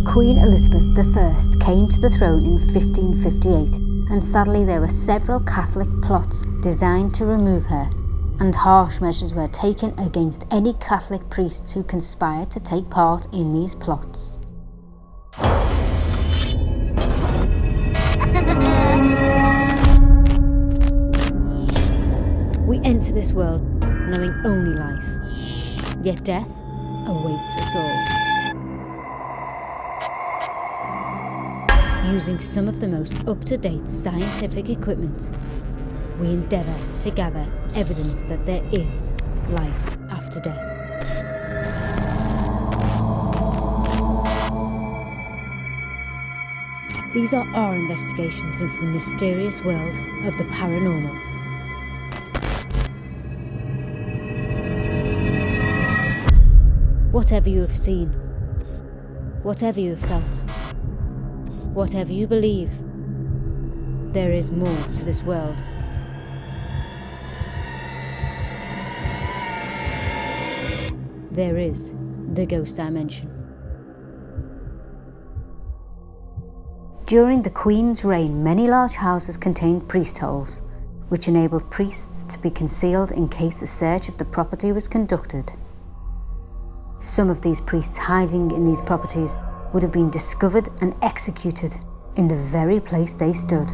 Queen Elizabeth I came to the throne in 1558, and sadly there were several Catholic plots designed to remove her, and harsh measures were taken against any Catholic priests who conspired to take part in these plots. We enter this world knowing only life, yet death awaits us all. Using some of the most up-to-date scientific equipment, we endeavour to gather evidence that there is life after death. These are our investigations into the mysterious world of the paranormal. Whatever you have seen, whatever you have felt, whatever you believe, there is more to this world. There is the ghost dimension. During the Queen's reign, many large houses contained priest holes, which enabled priests to be concealed in case a search of the property was conducted. Some of these priests hiding in these properties would have been discovered and executed in the very place they stood.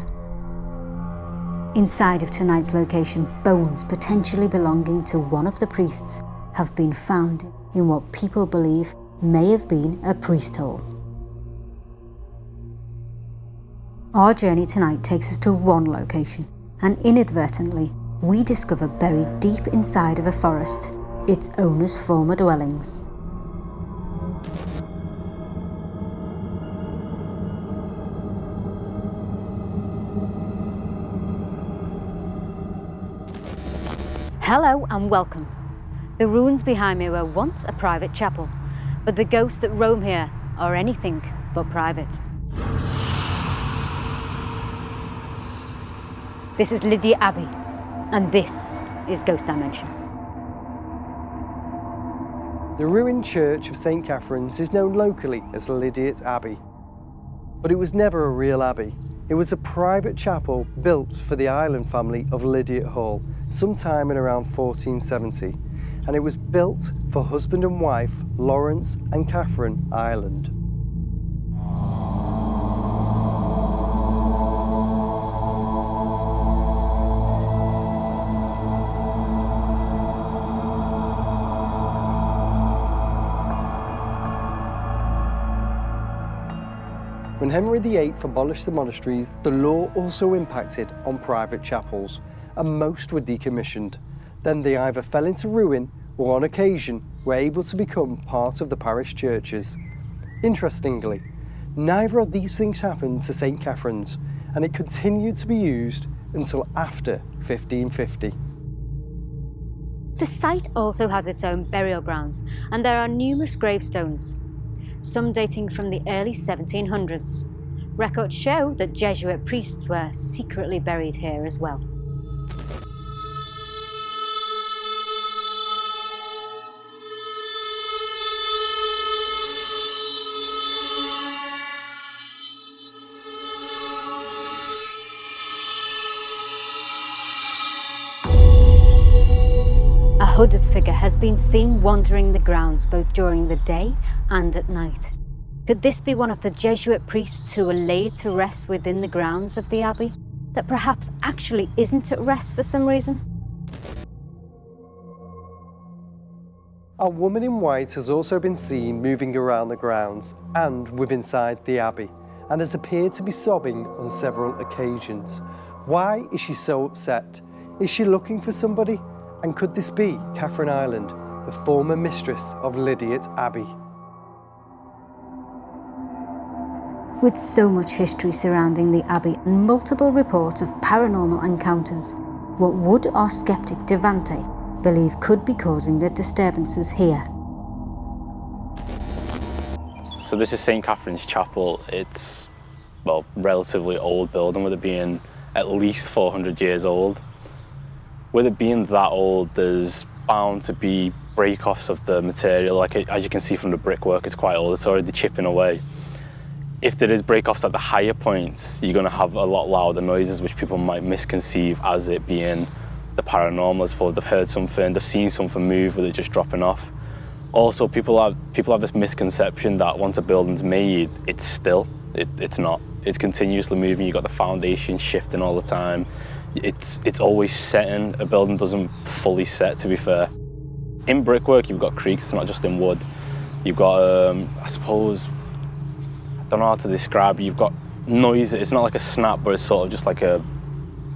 Inside of tonight's location, bones potentially belonging to one of the priests have been found in what people believe may have been a priest hole. Our journey tonight takes us to one location, and inadvertently we discover buried deep inside of a forest its owner's former dwellings. Hello and welcome. The ruins behind me were once a private chapel, but the ghosts that roam here are anything but private. This is Lydiate Abbey, and this is Ghost Dimension. The ruined church of St. Catherine's is known locally as Lydiate Abbey, but it was never a real abbey. It was a private chapel built for the island family of Lydiate Hall sometime in around 1470, and it was built for husband and wife Lawrence and Catherine Ireland. When Henry VIII abolished the monasteries, the law also impacted on private chapels, and most were decommissioned. Then they either fell into ruin or on occasion were able to become part of the parish churches. Interestingly, neither of these things happened to St. Catherine's, and it continued to be used until after 1550. The site also has its own burial grounds, and there are numerous gravestones, some dating from the early 1700s. Records show that Jesuit priests were secretly buried here as well. A hooded figure has been seen wandering the grounds both during the day and at night. Could this be one of the Jesuit priests who were laid to rest within the grounds of the abbey, that perhaps actually isn't at rest for some reason? A woman in white has also been seen moving around the grounds and within inside the abbey, and has appeared to be sobbing on several occasions. Why is she so upset? Is she looking for somebody? And could this be Catherine Ireland, the former mistress of Lydiate Abbey? With so much history surrounding the abbey and multiple reports of paranormal encounters, what would our skeptic Devante believe could be causing the disturbances here? So this is St. Catherine's Chapel. It's, well, relatively old building, with it being at least 400 years old. With it being that old, there's bound to be break-offs of the material. As you can see from the brickwork, it's quite old, it's already chipping away. If there is break-offs at the higher points, you're going to have a lot louder noises, which people might misconceive as it being the paranormal. I suppose they've heard something, they've seen something move with it just dropping off. Also, people have this misconception that once a building's made, it's still. It's not. It's continuously moving. You've got the foundation shifting all the time. It's always setting. A building doesn't fully set, to be fair. In brickwork, you've got creaks. It's not just in wood. You've got, I suppose, I don't know how to describe it. You've got noise. It's not like a snap, but it's sort of just like a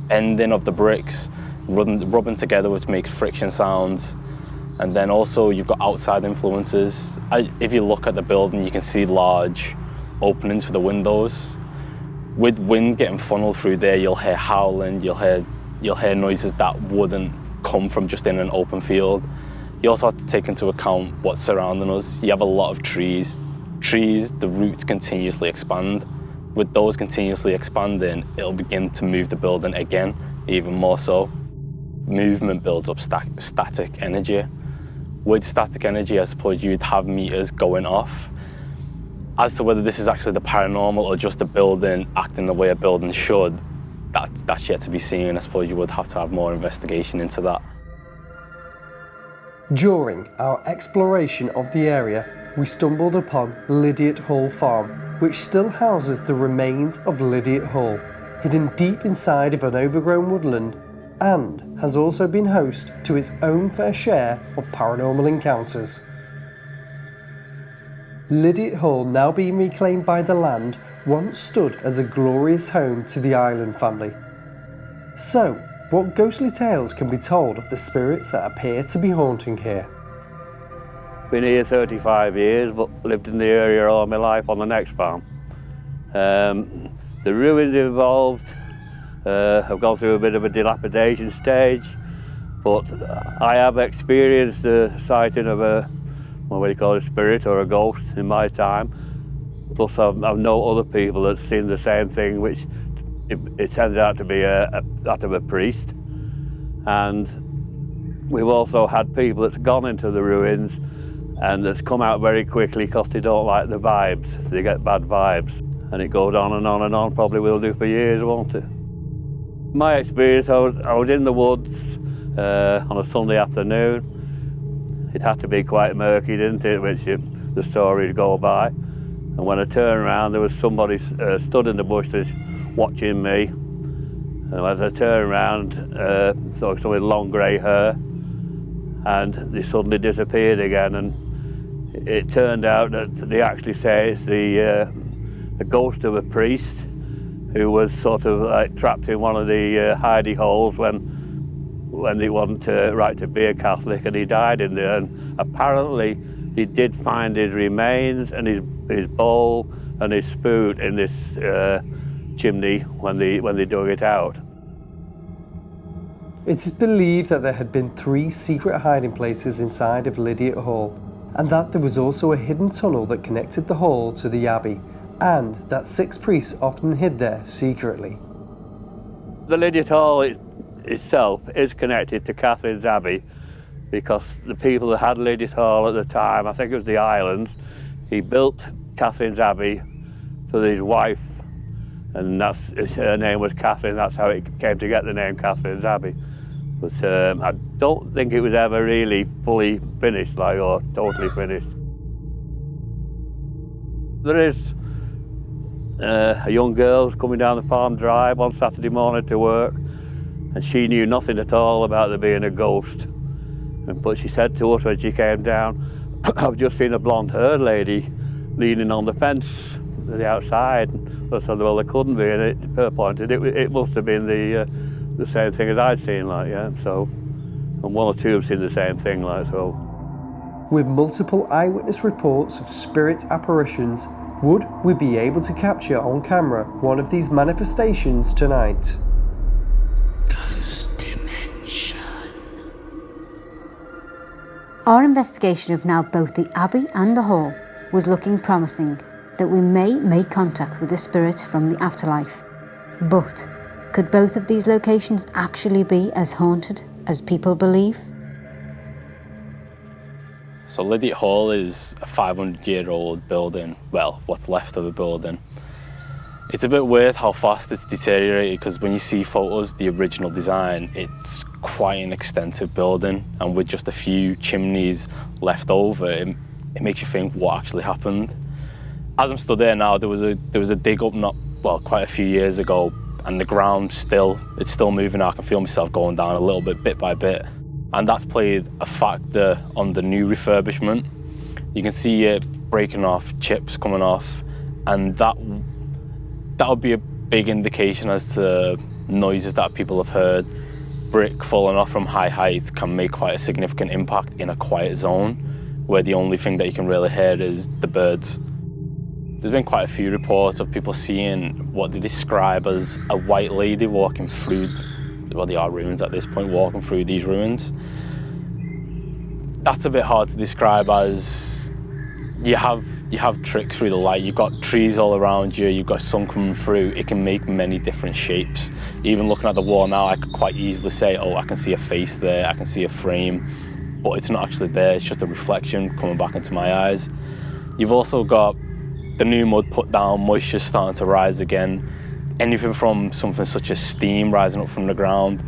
bending of the bricks, rubbing together, which makes friction sounds. And then also you've got outside influences. If you look at the building, you can see large openings for the windows. With wind getting funneled through there, you'll hear howling. You'll hear noises that wouldn't come from just in an open field. You also have to take into account what's surrounding us. You have a lot of trees. Trees, the roots continuously expand. With those continuously expanding, it'll begin to move the building again, even more so. Movement builds up static energy. With static energy, I suppose you'd have meters going off. As to whether this is actually the paranormal or just a building acting the way a building should, that's yet to be seen. I suppose you would have to have more investigation into that. During our exploration of the area, we stumbled upon Lydiate Hall Farm, which still houses the remains of Lydiate Hall, hidden deep inside of an overgrown woodland, and has also been host to its own fair share of paranormal encounters. Lydiate Hall, now being reclaimed by the land, once stood as a glorious home to the Island family. So, what ghostly tales can be told of the spirits that appear to be haunting here? Been here 35 years, but lived in the area all my life on the next farm. The ruins involved have gone through a bit of a dilapidation stage, but I have experienced the sighting of a spirit or a ghost in my time. Plus I've known other people that's seen the same thing, which it turns out to be that of a priest. And we've also had people that's gone into the ruins and that's come out very quickly because they don't like the vibes. They get bad vibes. And it goes on and on and on, probably will do for years, won't it? My experience, I was in the woods on a Sunday afternoon. It had to be quite murky, didn't it, which the stories go by. And when I turned around, there was somebody stood in the bushes watching me. And as I turned around, saw someone with long grey hair, and they suddenly disappeared again. And it turned out that they actually say it's the ghost of a priest who was sort of like trapped in one of the hidey holes when they wasn't right to be a Catholic, and he died in there. And apparently they did find his remains and his bowl and his spoon in this chimney when they dug it out. It is believed that there had been 3 secret hiding places inside of Lydiate Hall, and that there was also a hidden tunnel that connected the hall to the abbey, and that 6 priests often hid there secretly. The Lydiate Hall itself is connected to Catherine's Abbey because the people that had Lydiate Hall at the time, I think it was the islands, he built Catherine's Abbey for his wife, and her name was Catherine. That's how it came to get the name Catherine's Abbey. But I don't think it was ever really fully finished, or totally finished. There is a young girl coming down the farm drive on Saturday morning to work, and she knew nothing at all about there being a ghost. But she said to us when she came down, I've just seen a blonde-haired lady leaning on the fence at the outside. And I said, well, there couldn't be, and her pointed, it must have been the same thing as I'd seen, so. And one or two have seen the same thing, so. With multiple eyewitness reports of spirit apparitions, would we be able to capture on camera one of these manifestations tonight? Ghost Dimension. Our investigation of now both the Abbey and the Hall was looking promising that we may make contact with a spirit from the afterlife. But could both of these locations actually be as haunted as people believe? So Lydiate Hall is a 500-year-old building, well, what's left of the building. It's a bit weird how fast it's deteriorated, because when you see photos of the original design, it's quite an extensive building, and with just a few chimneys left over, it makes you think what actually happened. As I'm stood there now, there was a dig up quite a few years ago, and the ground it's still moving. I can feel myself going down a little bit by bit, and that's played a factor on the new refurbishment. You can see it breaking off, chips coming off, and that would be a big indication as to noises that people have heard. Brick falling off from high heights can make quite a significant impact in a quiet zone, where the only thing that you can really hear is the birds. There's been quite a few reports of people seeing what they describe as a white lady walking through, well, they are ruins at this point, walking through these ruins. That's a bit hard to describe, as you have tricks through the light. You've got trees all around you, you've got sun coming through. It can make many different shapes. Even looking at the wall now, I could quite easily say, oh, I can see a face there, I can see a frame, but it's not actually there, it's just a reflection coming back into my eyes. You've also got the new mud put down, moisture starting to rise again. Anything from something such as steam rising up from the ground,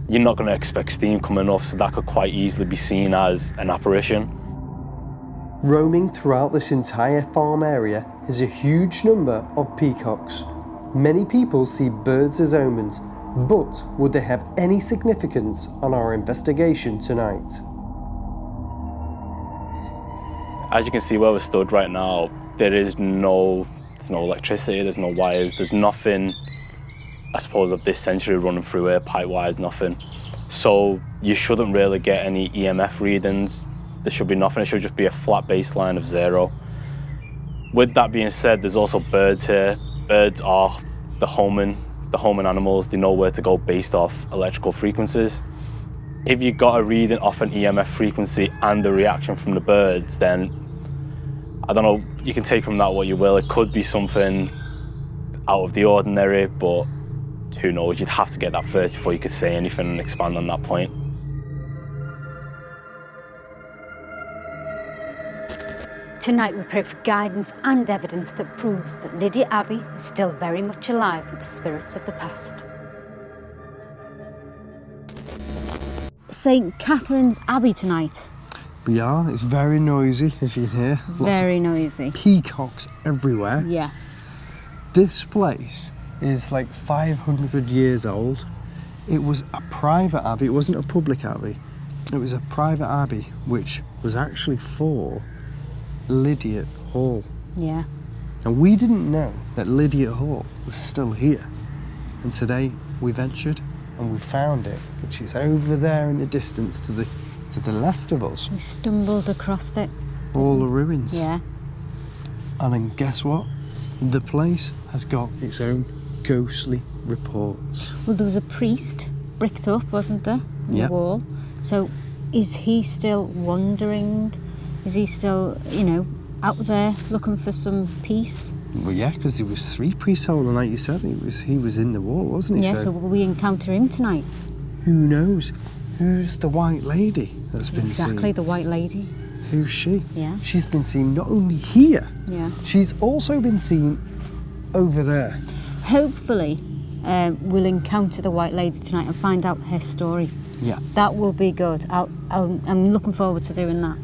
you're not going to expect steam coming off, so that could quite easily be seen as an apparition. Roaming throughout this entire farm area is a huge number of peacocks. Many people see birds as omens, but would they have any significance on our investigation tonight? As you can see where we're stood right now, there's no electricity, there's no wires, there's nothing, I suppose, of this century running through here, pipe-wise, nothing. So you shouldn't really get any EMF readings. There should be nothing, it should just be a flat baseline of 0. With that being said, there's also birds here. Birds are the homing animals. They know where to go based off electrical frequencies. If you got a reading off an EMF frequency and the reaction from the birds, then I don't know, you can take from that what you will. It could be something out of the ordinary, but who knows? You'd have to get that first before you could say anything and expand on that point. Tonight we pray for guidance and evidence that proves that Lydiate Abbey is still very much alive with the spirits of the past. St. Catherine's Abbey tonight. Yeah, it's very noisy, as you can hear. Very noisy. Peacocks everywhere. Yeah. This place is like 500 years old. It was a private abbey, it wasn't a public abbey. It was a private abbey, which was actually for Lydiate Hall. Yeah. And we didn't know that Lydiate Hall was still here. And today we ventured and we found it, which is over there in the distance to the left of us. We stumbled across it. All the ruins. Yeah. And then guess what? The place has got its own ghostly reports. Well, there was a priest bricked up, wasn't there, on Yep. the wall? So is he still wandering? Is he still, out there looking for some peace? Well, yeah, because there was 3 priests all the night, you said. He was in the wall, wasn't he? Yeah, so will we encounter him tonight? Who knows? Who's the white lady that's been seen? Exactly, the white lady. Who's she? Yeah. She's been seen not only here, Yeah. she's also been seen over there. Hopefully, we'll encounter the white lady tonight and find out her story. Yeah. That will be good. I'm looking forward to doing that.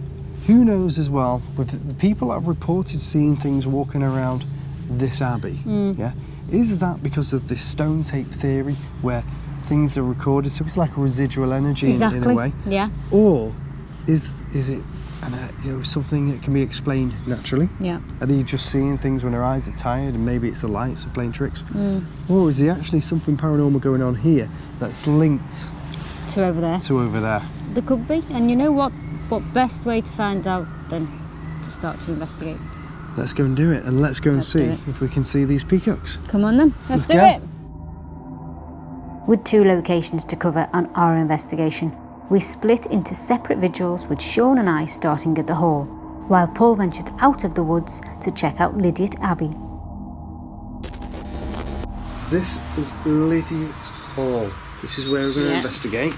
Who knows as well, with the people that have reported seeing things walking around this abbey, yeah, is that because of this stone tape theory where things are recorded, so it's like a residual energy in a way? Yeah. Or is it something that can be explained naturally? Yeah. Are they just seeing things when their eyes are tired and maybe it's the lights are playing tricks? Or is there actually something paranormal going on here that's linked To over there. to over there? There could be. And you know what? What best way to find out than to start to investigate? Let's go and do it, and let's go and Let's see do it. if we can see these peacocks. Come on then, let's do go. it. With 2 locations to cover on our investigation, we split into separate vigils, with Sean and I starting at the hall, while Paul ventured out of the woods to check out Lydiate Abbey. This is Lydiate Hall. This is where we're going to investigate.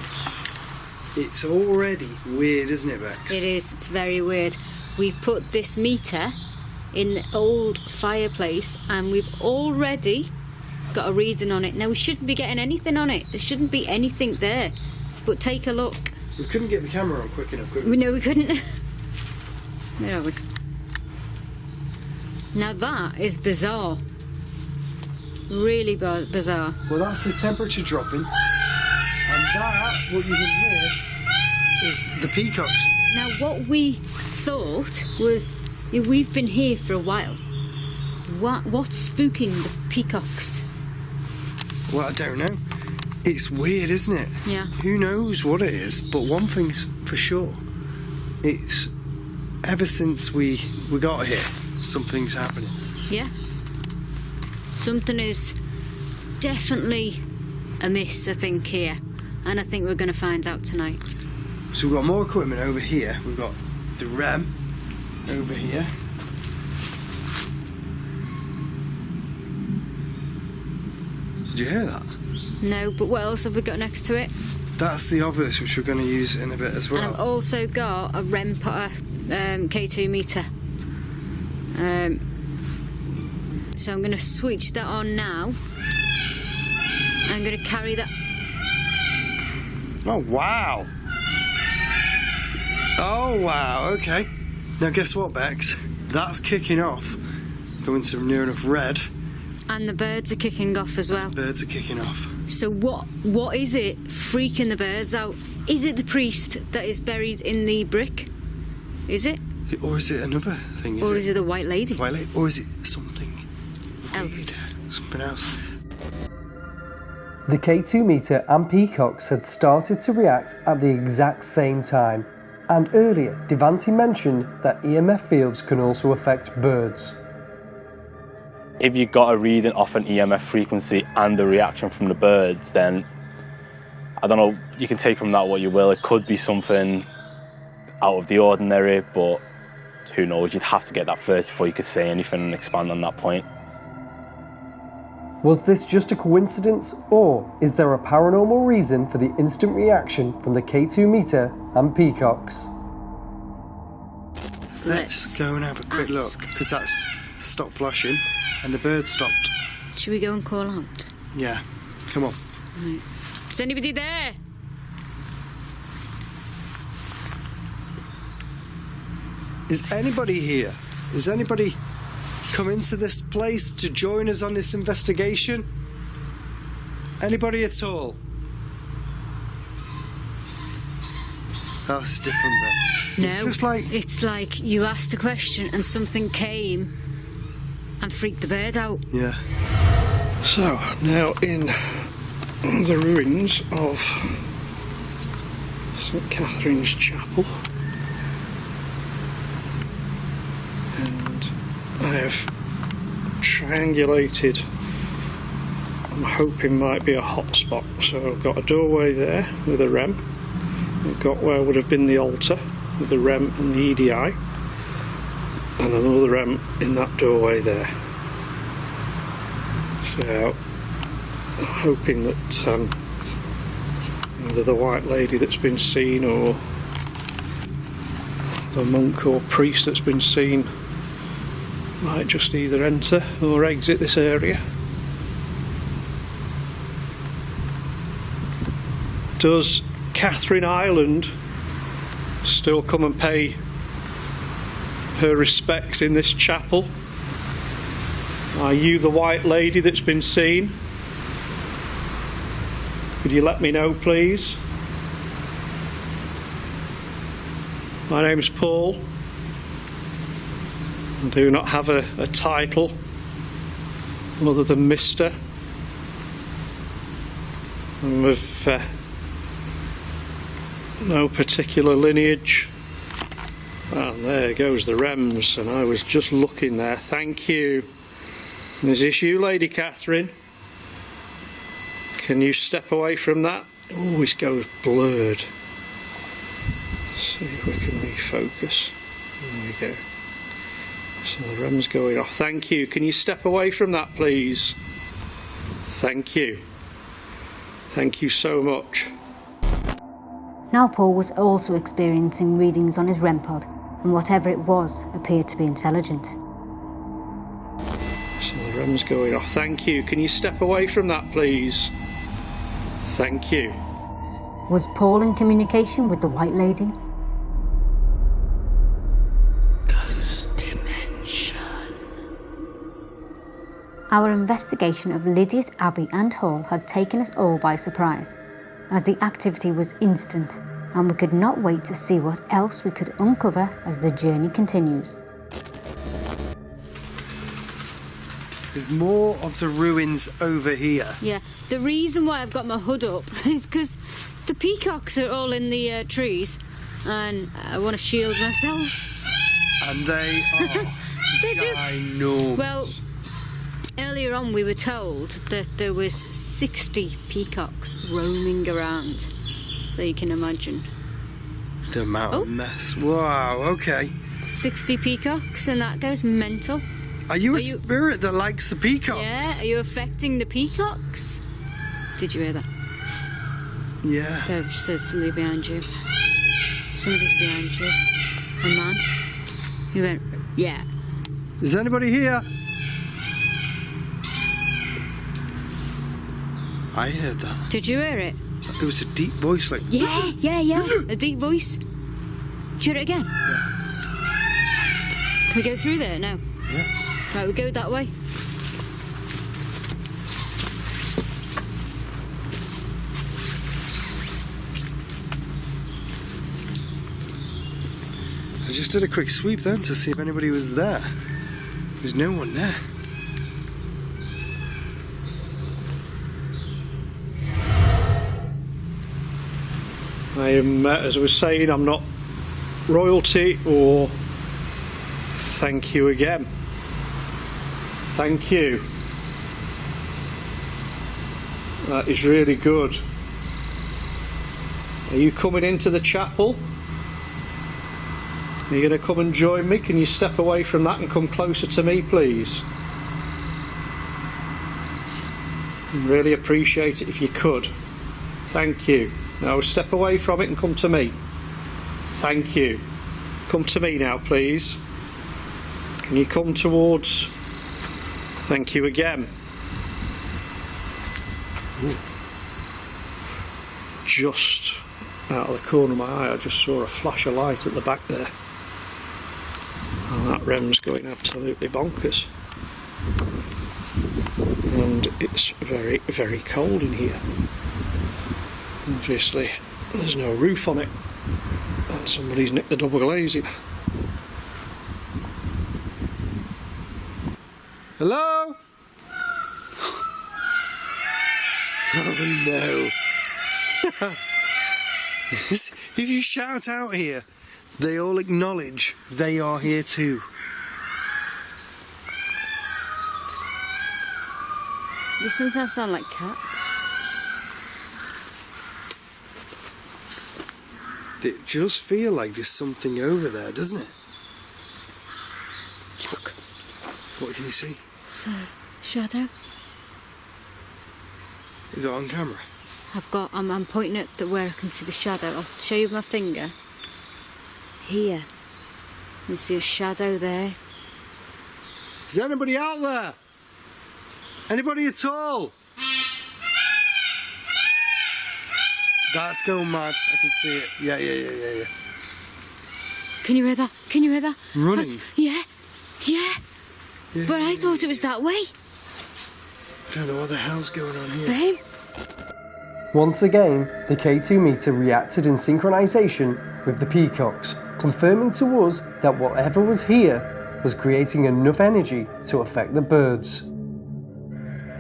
It's already weird, isn't it, Bex? It is, it's very weird. We put this meter in the old fireplace and we've already got a reading on it. Now, we shouldn't be getting anything on it. There shouldn't be anything there. But take a look. We couldn't get the camera on quick enough, could we? No, we couldn't. Where are we? Now that is bizarre. Really bizarre. Well, that's the temperature dropping. And that, what you can hear, is the peacocks. Now, what we thought was, we've been here for a while. What's spooking the peacocks? Well, I don't know. It's weird, isn't it? Yeah. Who knows what it is? But one thing's for sure. It's ever since we got here, something's happening. Yeah. Something is definitely amiss, I think, here. And I think we're going to find out tonight. So we've got more equipment over here. We've got the REM over here. Did you hear that? No, but what else have we got next to it? That's the obelisk, which we're going to use in a bit as well. And I've also got a REM Potter K2 meter. So I'm going to switch that on now. I'm going to carry that. Oh, wow. Oh, wow, okay. Now, guess what, Bex? That's kicking off. Going to near enough red. And the birds are kicking off as well. Birds are kicking off. So what is it freaking the birds out? Is it the priest that is buried in the brick? Is it? Or is it another thing? Or is it the white lady? White lady? Or is it something else? Weird? Something else. The K2 meter and peacocks had started to react at the exact same time. And earlier, Devanti mentioned that EMF fields can also affect birds. If you got a reading off an EMF frequency and the reaction from the birds, then I don't know, you can take from that what you will. It could be something out of the ordinary, but who knows? You'd have to get that first before you could say anything and expand on that point. Was this just a coincidence, or is there a paranormal reason for the instant reaction from the K2 meter and peacocks? Let's go and have a quick look, because that's stopped flashing and the bird stopped. Should we go and call out? Yeah, come on. Right. Is anybody there? Is anybody here? Is anybody come into this place to join us on this investigation? Anybody at all? Oh, it's a different bit. No, it's like you asked a question and something came and freaked the bird out. Yeah. So, now in the ruins of St Catherine's Chapel, and I have triangulated, I'm hoping might be a hot spot. So I've got a doorway there with a REM, I've got where would have been the altar with the REM and the EDI, and another REM in that doorway there. So I'm hoping that either the white lady that's been seen or the monk or priest that's been seen might just either enter or exit this area. Does Catherine Island still come and pay her respects in this chapel? Are you the white lady that's been seen? Could you let me know, please? My name's Paul. I do not have a title other than Mr. I'm of no particular lineage. And there goes the REMs, and I was just looking there. Thank you. And is this you, Lady Catherine? Can you step away from that? Oh, it goes blurred. Let's see if we can refocus. There we go. So the REM's going off. Thank you. Can you step away from that, please? Thank you. Thank you so much. Now Paul was also experiencing readings on his REM pod, and whatever it was appeared to be intelligent. So the REM's going off. Thank you. Can you step away from that, please? Thank you. Was Paul in communication with the White Lady? Our investigation of Lydiate Abbey and Hall had taken us all by surprise, as the activity was instant, and we could not wait to see what else we could uncover as the journey continues. There's more of the ruins over here. Yeah, the reason why I've got my hood up is because the peacocks are all in the trees, and I want to shield myself. And they are ginormous. Well, earlier on we were told that there was 60 peacocks roaming around, so you can imagine. The amount of mess. Wow, okay. 60 peacocks, and that goes mental. Are you a spirit that likes the peacocks? Yeah, are you affecting the peacocks? Did you hear that? Yeah. They've said somebody behind you. Somebody's behind you. A man. He went, yeah. Is anybody here? I heard that. Did you hear it? It was a deep voice, like... Yeah. A deep voice. Did you hear it again? Yeah. Can we go through there now? Yeah. Right, we go that way. I just did a quick sweep then to see if anybody was there. There's no one there. I am, as I was saying, I'm not royalty or thank you again. Thank you. That is really good. Are you coming into the chapel? Are you going to come and join me? Can you step away from that and come closer to me, please? I'd really appreciate it if you could. Thank you. Now step away from it and come to me. Thank you. Come to me now, please. Can you come towards... Thank you again. Ooh. Just out of the corner of my eye, I just saw a flash of light at the back there. And that REM's going absolutely bonkers. And it's very, very cold in here. Obviously, there's no roof on it. And somebody's nicked the double glazing. Hello? Oh no. If you shout out here, they all acknowledge they are here too. They sometimes sound like cats. It just feels like there's something over there, doesn't it? Look. What can you see? It's a shadow. Is it on camera? I'm pointing at where I can see the shadow. I'll show you with my finger. Here. You see a shadow there. Is there anybody out there? Anybody at all? That's going mad. I can see it. Yeah. Can you hear that? Can you hear that? Running? Yeah. But I thought it was that way. I don't know what the hell's going on here. Babe? Once again, the K2 meter reacted in synchronisation with the peacocks, confirming to us that whatever was here was creating enough energy to affect the birds.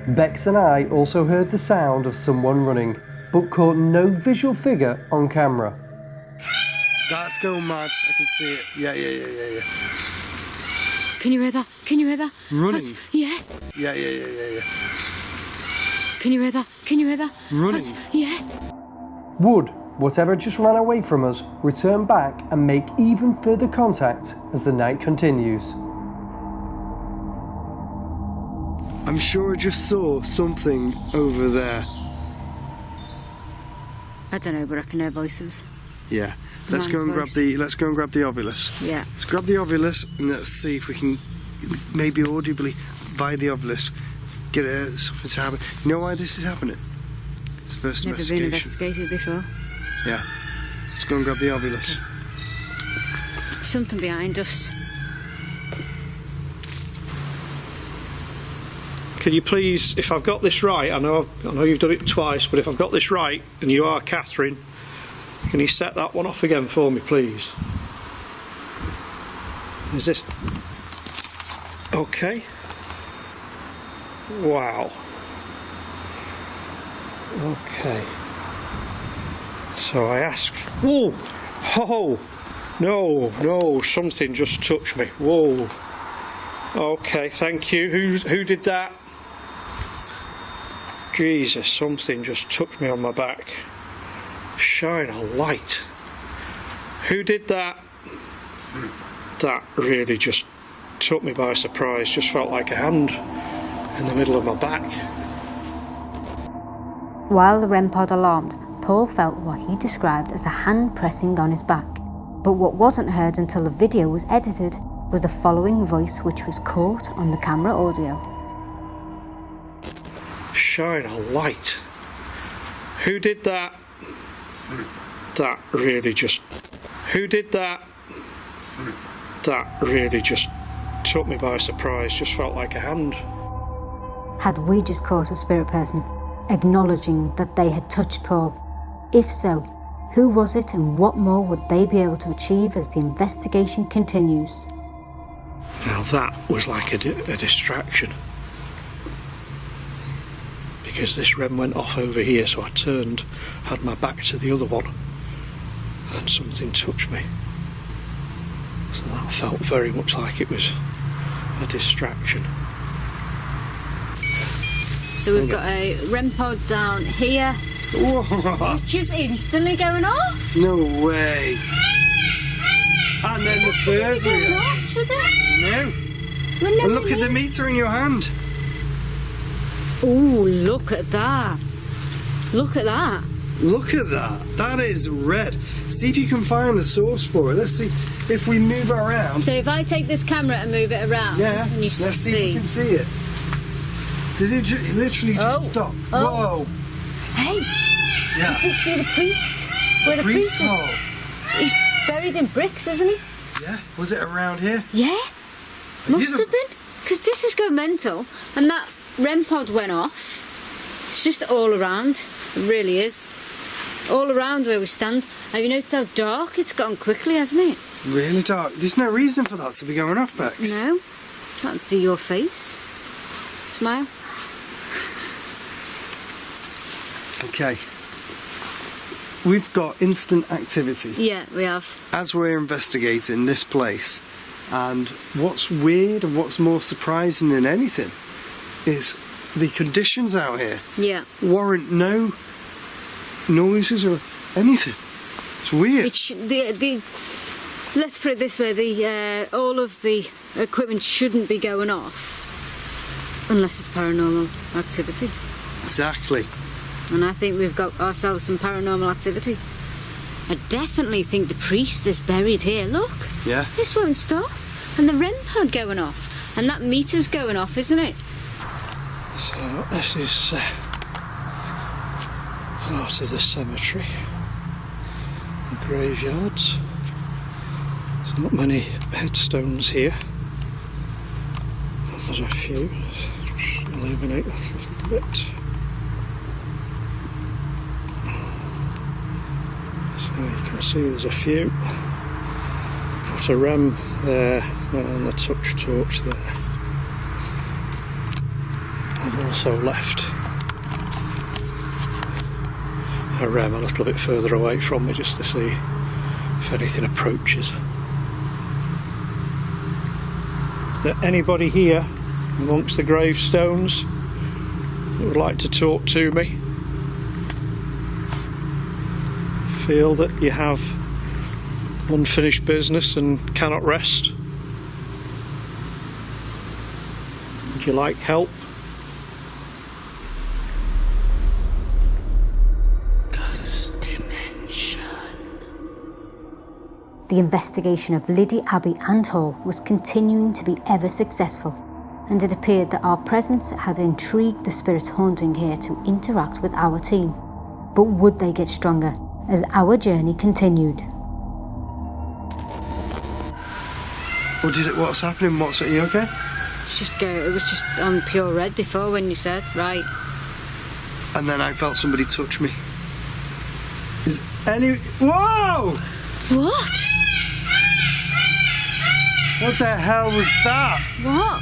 Bex and I also heard the sound of someone running, but caught no visual figure on camera. That's going mad. I can see it. Yeah. Can you hear that? Can you hear that? Running? Yeah. Yeah. Can you hear that? Can you hear that? Running? Yeah. Would whatever just ran away from us return back and make even further contact as the night continues? I'm sure I just saw something over there. I don't know, but I can hear voices. Yeah. Let's go and grab the ovulus. Yeah. Let's grab the ovulus and let's see if we can maybe audibly via the ovulus get something to happen. You know why this is happening? It's the first Never been investigated before. Yeah. Let's go and grab the ovulus. Something behind us. Can you please, if I've got this right, I know you've done it twice, but if I've got this right, and you are Catherine, can you set that one off again for me, please? Is this... Okay. Wow. Okay. So I asked... Whoa! Oh! No, something just touched me. Whoa. Okay, thank you. Who did that? Jesus, something just took me on my back. Shine a light. Who did that? That really just took me by surprise. Just felt like a hand in the middle of my back. While the REM pod alarmed, Paul felt what he described as a hand pressing on his back. But what wasn't heard until the video was edited was the following voice, which was caught on the camera audio. Shine a light. Who did that? That really just... Who did that? That really just took me by surprise. Just felt like a hand. Had we just caught a spirit person, acknowledging that they had touched Paul? If so, who was it and what more would they be able to achieve as the investigation continues? Now that was like a distraction. Because this REM went off over here, so I turned, had my back to the other one, and something touched me. So that felt very much like it was a distraction. So we've got a REM pod down here. What? It's just instantly going off. No way. And then the birds are reacting. Should it? No. Well, And look at the meter in your hand. Oh, look at that. Look at that. Look at that. That is red. See if you can find the source for it. Let's see if we move it around. So if I take this camera and move it around, Yeah. and you Let's see if we can see it. Did it literally just stop? Oh. Whoa. Hey, Yeah. could this be the priest? Where the priest is? hole. He's buried in bricks, isn't he? Yeah. Was it around here? Yeah. Must He's have been. Because this is going mental. And that REM pod went off. It's just all around. It really is. All around where we stand. Have you noticed how dark it's gotten quickly, hasn't it? Really dark. There's no reason for that to be going off, Bex. No. Can't see your face. Smile. Okay. We've got instant activity Yeah, we have. as we're investigating this place. And what's weird and what's more surprising than anything is the conditions out here Yeah. warrant no noises or anything. It's weird. Let's put it this way: all of the equipment shouldn't be going off unless it's paranormal activity. Exactly. And I think we've got ourselves some paranormal activity. I definitely think the priest is buried here. Look, Yeah. this won't stop, and the REM pod going off, and that meter's going off, isn't it? So this is part of the cemetery, the graveyards. There's not many headstones here. There's a few. Just illuminate that a little bit. So you can see there's a few. Put a REM there and the touch torch there. I've also left a REM a little bit further away from me just to see if anything approaches. Is there anybody here amongst the gravestones that would like to talk to me? Feel that you have unfinished business and cannot rest? Would you like help? Ghost dimension. The investigation of Lydiate Abbey and Hall was continuing to be ever successful, and it appeared that our presence had intrigued the spirits haunting here to interact with our team. But would they get stronger as our journey continued? What's happening? Are you okay? It was just on pure red before when you said, right. And then I felt somebody touch me. Whoa! What? What the hell was that? What?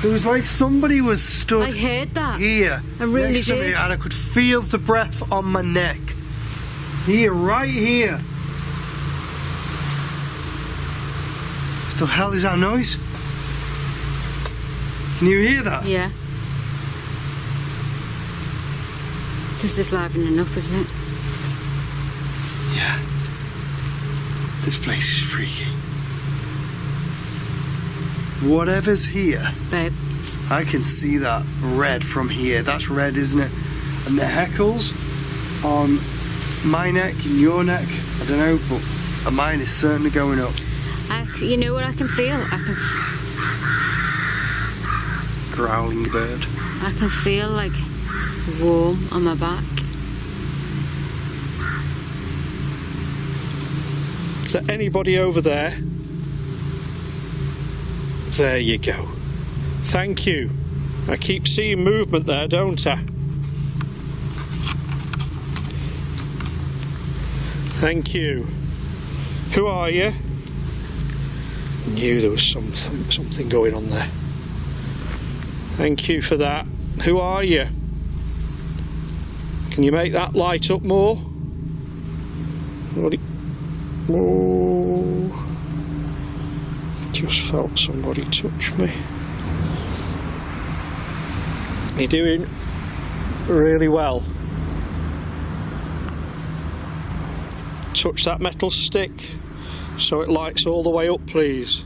It was like somebody was stood I heard that. here I really next to me, did. and I could feel the breath on my neck. Here, right here. What the hell is that noise? Can you hear that? Yeah. This is livening up, isn't it? Yeah. This place is freaky. Whatever's here, Babe. I can see that red from here. That's red, isn't it? And the heckles on my neck and your neck, I don't know, but mine is certainly going up. You know what I can feel? Growling bird. I can feel like warm on my back. Is there anybody over there? There you go. Thank you. I keep seeing movement there, don't I? Thank you. Who are you? I knew there was something going on there. Thank you for that. Who are you? Can you make that light up more? Oh, just felt somebody touch me. You're doing really well. Touch that metal stick so it lights all the way up, please.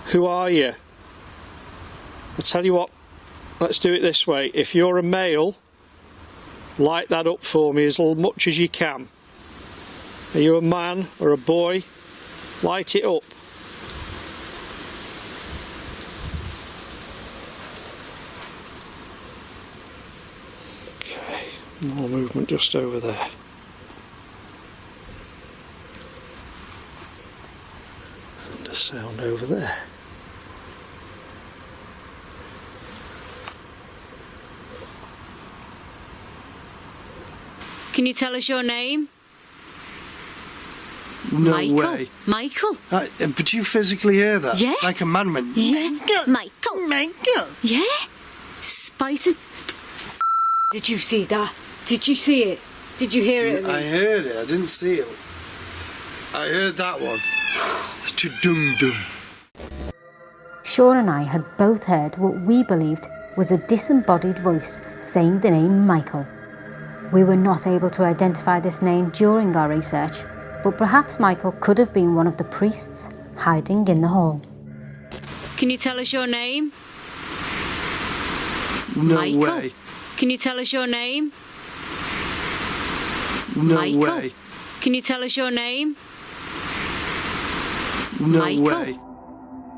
Who are you? I'll tell you what, let's do it this way. If you're a male, light that up for me as much as you can. Are you a man or a boy? Light it up. Okay, more movement just over there. And a sound over there. Can you tell us your name? No Michael. way. Michael? But you physically hear that? Yeah. Like a man went, Yeah. Michael. Michael. Yeah. Spiting. Did you see that? Did you see it? Did you hear it? I heard it, I didn't see it. I heard that one. Dum-dum. Sean and I had both heard what we believed was a disembodied voice saying the name Michael. We were not able to identify this name during our research, but perhaps Michael could have been one of the priests hiding in the hall. Can you tell us your name? No Michael? way. Can you tell us your name? No Michael? way. Can you tell us your name? No Michael? way.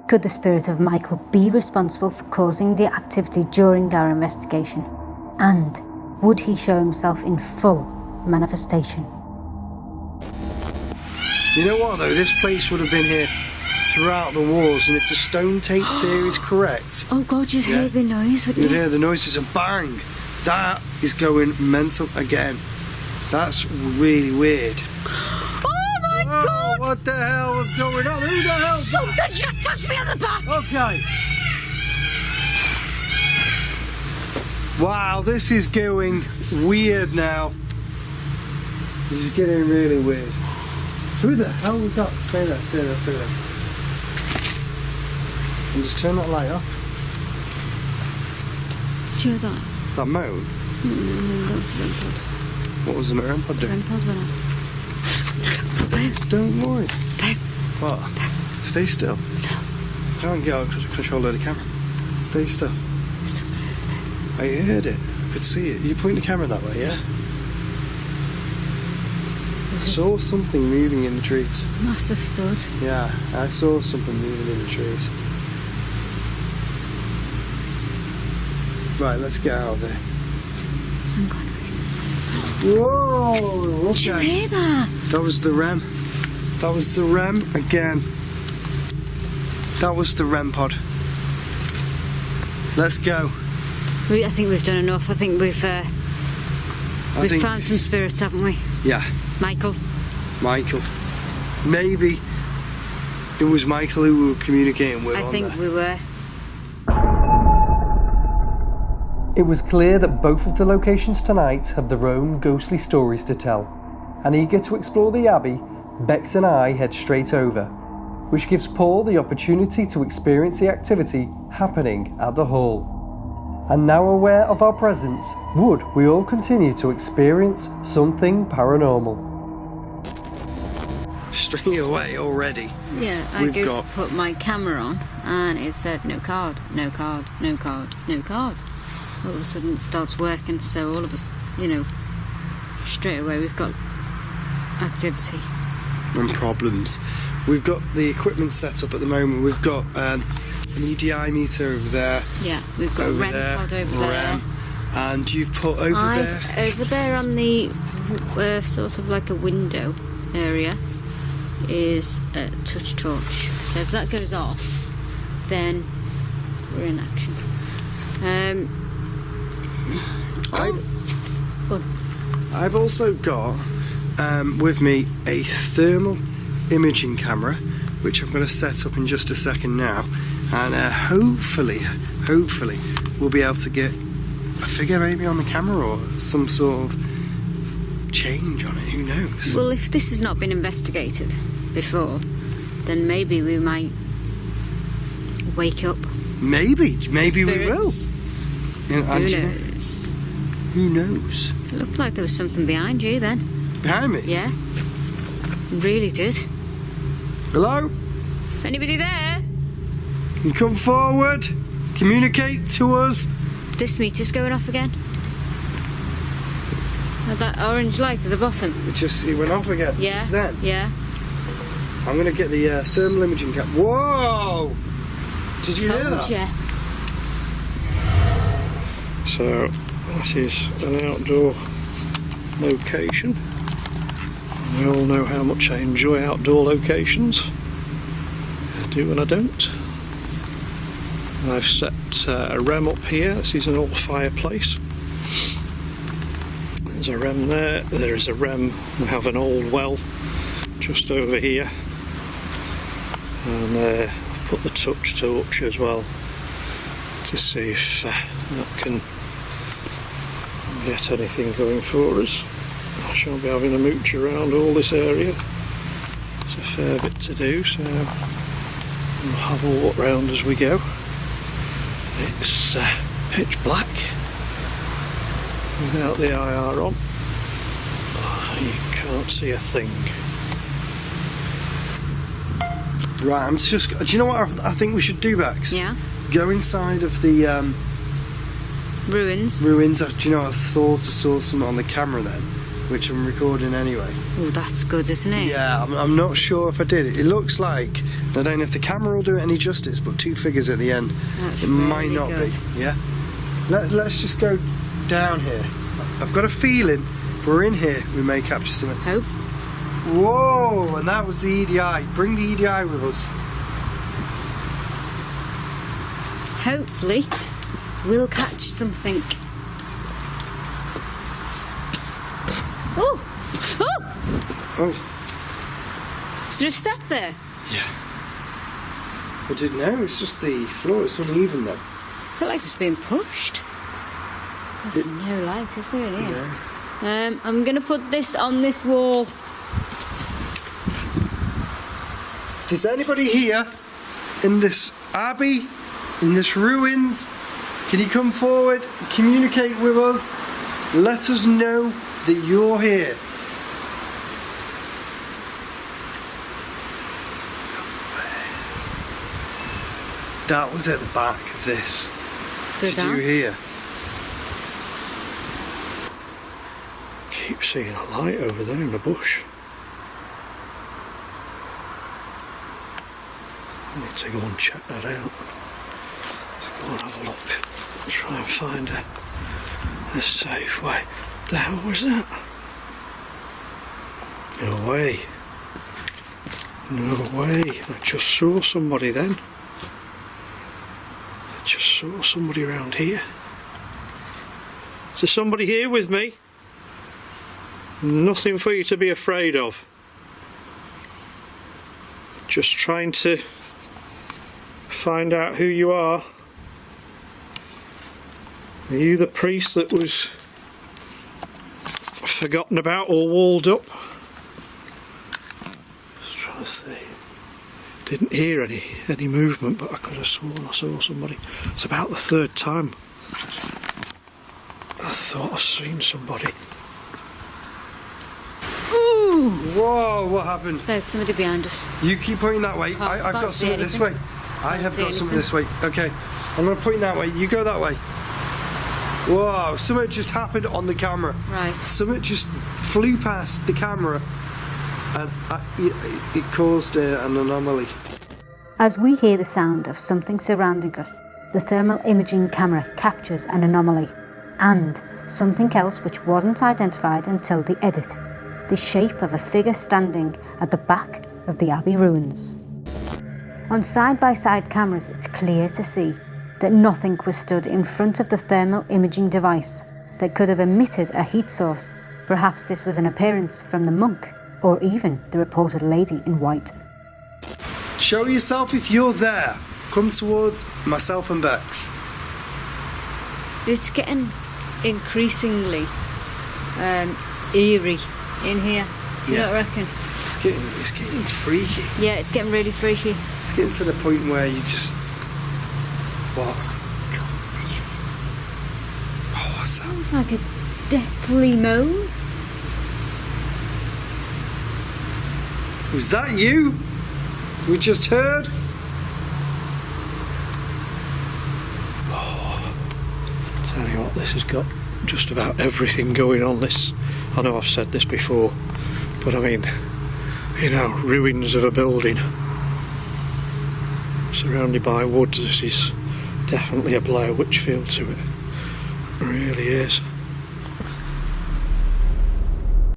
Could the spirit of Michael be responsible for causing the activity during our investigation? And would he show himself in full manifestation? You know what though, this place would have been here throughout the wars, and if the stone tape theory is correct, Oh God, you'd hear the noise, wouldn't you'd you? hear the noises of bang. That is going mental again. That's really weird. Oh my Whoa, God! what the hell was going on? Who the hell? Something just touched me on the back! Okay. Wow, this is going weird now. This is getting really weird. Who the hell was that? Stay there, stay there, stay there. And just turn that light off. Do you hear that? That moan? No, that was the REM pod. What was the REM pod The doing? REM pod went off. Don't worry. Babe. What? Stay still. No. Can't get out of control of the camera. Stay still. Something over there. I heard it. I could see it. You pointing the camera that way, yeah? I saw something moving in the trees. Massive thud. Yeah, I saw something moving in the trees. Right, let's get out of there. Hang on, wait. Whoa! Did you hear that? That was the REM. That was the REM again. That was the REM pod. Let's go. I think we've done enough. I think we've found some spirits, haven't we? Yeah. Michael. Maybe it was Michael who we were communicating with. I think we were. It was clear that both of the locations tonight have their own ghostly stories to tell, and eager to explore the Abbey, Bex and I head straight over, which gives Paul the opportunity to experience the activity happening at the Hall. And now aware of our presence, would we all continue to experience something paranormal? Straight away already. Yeah, I go to put my camera on and it said no card, no card, no card, no card. All of a sudden it starts working, so all of us, straight away we've got activity. And problems. We've got the equipment set up at the moment. We've got an EDI meter over there. Yeah, we've got a REM pod over there. And you've put over there on the sort of like a window area is a touch torch. So if that goes off, then we're in action. I've also got with me a thermal imaging camera, which I'm going to set up in just a second now, and hopefully we'll be able to get a figure maybe on the camera or some sort of change on it, who knows. Well, if this has not been investigated before, then maybe we might wake up. Maybe we will. Who knows? Who knows? It looked like there was something behind you then. Behind me? Yeah. It really did. Hello? Anybody there? Can you come forward? Communicate to us? This meter's going off again. That orange light at the bottom. It went off again. Yeah. Just then. Yeah. I'm going to get the thermal imaging camera. Whoa! Did you hear that? Yeah. So this is an outdoor location. We all know how much I enjoy outdoor locations. I do and I don't. I've set a REM up here. This is an old fireplace. There's a REM there. There is a REM. We have an old well just over here. And I've put the touch torch as well to see if that can get anything going for us. I shall be having a mooch around all this area. It's a fair bit to do, so we'll have a walk round as we go. It's pitch black without the IR on. You can't see a thing. Right, do you know what I think we should do, Bex? Yeah. Go inside of the Ruins. Do you know, I thought I saw something on the camera then, which I'm recording anyway. Oh, that's good, isn't it? Yeah, I'm not sure if I did. It looks like, I don't know if the camera will do it any justice, but two figures at the end. That's it really might not good. be. Yeah. Let's just go down here. I've got a feeling if we're in here, we may capture something. Hope. Whoa! And that was the EDI. Bring the EDI with us. Hopefully, we'll catch something. Oh! Is there a step there? Yeah. I didn't know. It's just the floor. It's uneven though. I feel like it's being pushed. There's no light, is there, in here? No. I'm going to put this on this wall. If there's anybody here in this abbey, in this ruins, can you come forward, communicate with us, let us know that you're here. That was at the back of this. Let's go down. Did you hear? keep seeing a light over there in the bush. I need to go and check that out. Let's go and have a look. Try and find a safe way. The hell was that? No way. No way. I just saw somebody then. I just saw somebody around here. Is there somebody here with me? Nothing for you to be afraid of. Just trying to find out who you are. Are you the priest that was forgotten about or walled up? Just trying to see. Didn't hear any movement, but I could have sworn I saw somebody. It's about the third time I thought I've seen somebody. Ooh! Whoa, what happened? There's somebody behind us. You keep pointing that way. Can't I've got see something this anything. way. I have see got something anything. this way. Okay, I'm going to point that way. You go that way. Whoa, something just happened on the camera. Right. Something just flew past the camera and it caused an anomaly. As we hear the sound of something surrounding us, the thermal imaging camera captures an anomaly and something else which wasn't identified until the edit. The shape of a figure standing at the back of the Abbey ruins. On side-by-side cameras, it's clear to see that nothing was stood in front of the thermal imaging device that could have emitted a heat source. Perhaps this was an appearance from the monk, or even the reported lady in white. Show yourself if you're there. Come towards myself and Bex. It's getting increasingly eerie in here. Do you know what I reckon? It's getting freaky. Yeah, it's getting really freaky. It's getting to the point where you just... What? Oh, what's that? It's like a deathly moan. Was that you? We just heard? Oh, tell you what, this has got just about everything going on. This, I know I've said this before, but I mean, you know, ruins of a building surrounded by woods. This is definitely a Blair Witch feel to it. It really is.